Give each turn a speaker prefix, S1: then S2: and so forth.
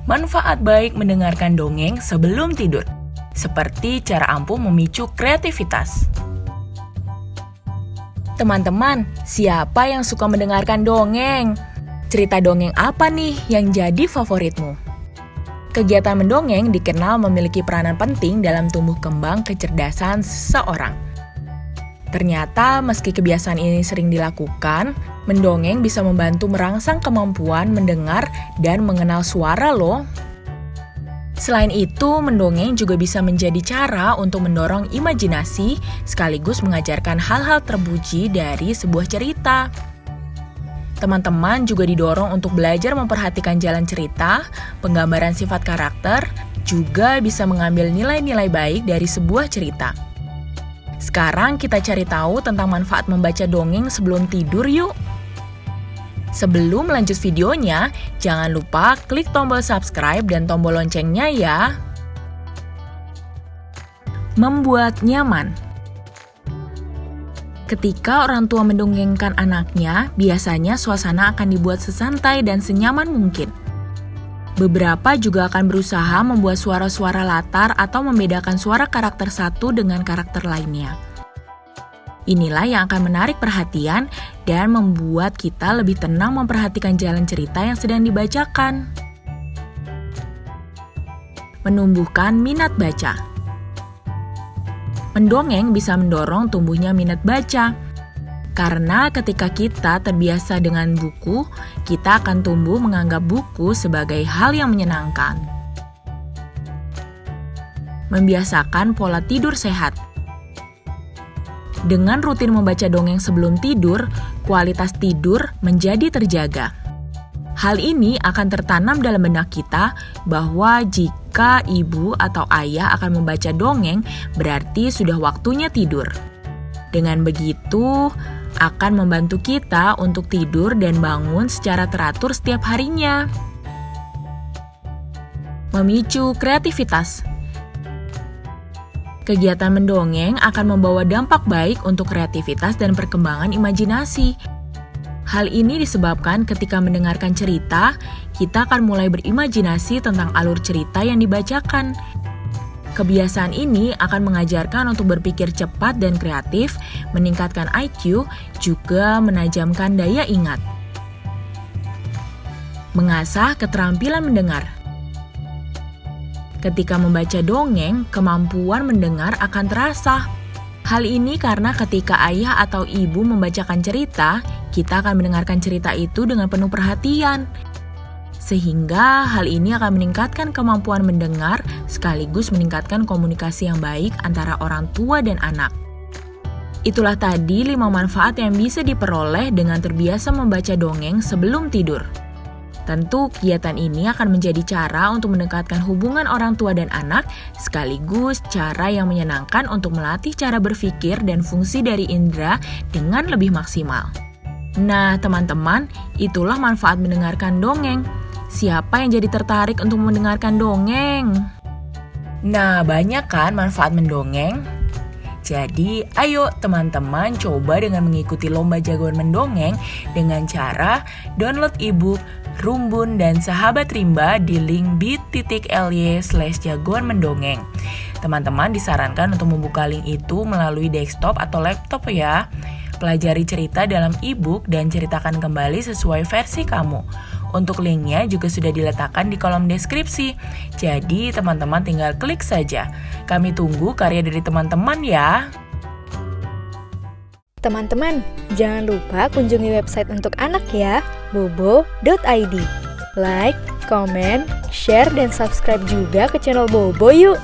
S1: Manfaat baik mendengarkan dongeng sebelum tidur, seperti cara ampuh memicu kreativitas. Teman-teman, siapa yang suka mendengarkan dongeng? Cerita dongeng apa nih yang jadi favoritmu? Kegiatan mendongeng dikenal memiliki peranan penting dalam tumbuh kembang kecerdasan seseorang. Ternyata meski kebiasaan ini sering dilakukan, mendongeng bisa membantu merangsang kemampuan mendengar dan mengenal suara loh. Selain itu, mendongeng juga bisa menjadi cara untuk mendorong imajinasi sekaligus mengajarkan hal-hal terpuji dari sebuah cerita. Teman-teman juga didorong untuk belajar memperhatikan jalan cerita, penggambaran sifat karakter, juga bisa mengambil nilai-nilai baik dari sebuah cerita. Sekarang kita cari tahu tentang manfaat membaca dongeng sebelum tidur yuk. Sebelum lanjut videonya, jangan lupa klik tombol subscribe dan tombol loncengnya ya. Membuat nyaman. Ketika orang tua mendongengkan anaknya, biasanya suasana akan dibuat sesantai dan senyaman mungkin. Beberapa juga akan berusaha membuat suara-suara latar atau membedakan suara karakter satu dengan karakter lainnya. Inilah yang akan menarik perhatian dan membuat kita lebih tenang memperhatikan jalan cerita yang sedang dibacakan. Menumbuhkan minat baca. Mendongeng bisa mendorong tumbuhnya minat baca. Karena ketika kita terbiasa dengan buku, kita akan tumbuh menganggap buku sebagai hal yang menyenangkan. Membiasakan pola tidur sehat. Dengan rutin membaca dongeng sebelum tidur, kualitas tidur menjadi terjaga. Hal ini akan tertanam dalam benak kita bahwa jika ibu atau ayah akan membaca dongeng, berarti sudah waktunya tidur. Dengan begitu, akan membantu kita untuk tidur dan bangun secara teratur setiap harinya. Memicu kreativitas. Kegiatan mendongeng akan membawa dampak baik untuk kreativitas dan perkembangan imajinasi. Hal ini disebabkan ketika mendengarkan cerita, kita akan mulai berimajinasi tentang alur cerita yang dibacakan. Kebiasaan ini akan mengajarkan untuk berpikir cepat dan kreatif, meningkatkan IQ, juga menajamkan daya ingat. Mengasah keterampilan mendengar. Ketika membaca dongeng, kemampuan mendengar akan terasa. Hal ini karena ketika ayah atau ibu membacakan cerita, kita akan mendengarkan cerita itu dengan penuh perhatian. Sehingga hal ini akan meningkatkan kemampuan mendengar sekaligus meningkatkan komunikasi yang baik antara orang tua dan anak. Itulah tadi 5 manfaat yang bisa diperoleh dengan terbiasa membaca dongeng sebelum tidur. Tentu kegiatan ini akan menjadi cara untuk mendekatkan hubungan orang tua dan anak sekaligus cara yang menyenangkan untuk melatih cara berpikir dan fungsi dari indera dengan lebih maksimal. Nah teman-teman, itulah manfaat mendengarkan dongeng. Siapa yang jadi tertarik untuk mendengarkan dongeng? Nah, banyak kan manfaat mendongeng? Jadi, ayo teman-teman coba dengan mengikuti lomba jagoan mendongeng dengan cara download ebook Rumbun dan Sahabat Rimba di link bit.ly/jagoan mendongeng. Teman-teman disarankan untuk membuka link itu melalui desktop atau laptop ya. Pelajari cerita dalam ebook dan ceritakan kembali sesuai versi kamu. Untuk linknya juga sudah diletakkan di kolom deskripsi. Jadi teman-teman tinggal klik saja. Kami tunggu karya dari teman-teman ya.
S2: Teman-teman, jangan lupa kunjungi website untuk anak ya, bobo.id. Like, comment, share, dan subscribe juga ke channel Bobo yuk!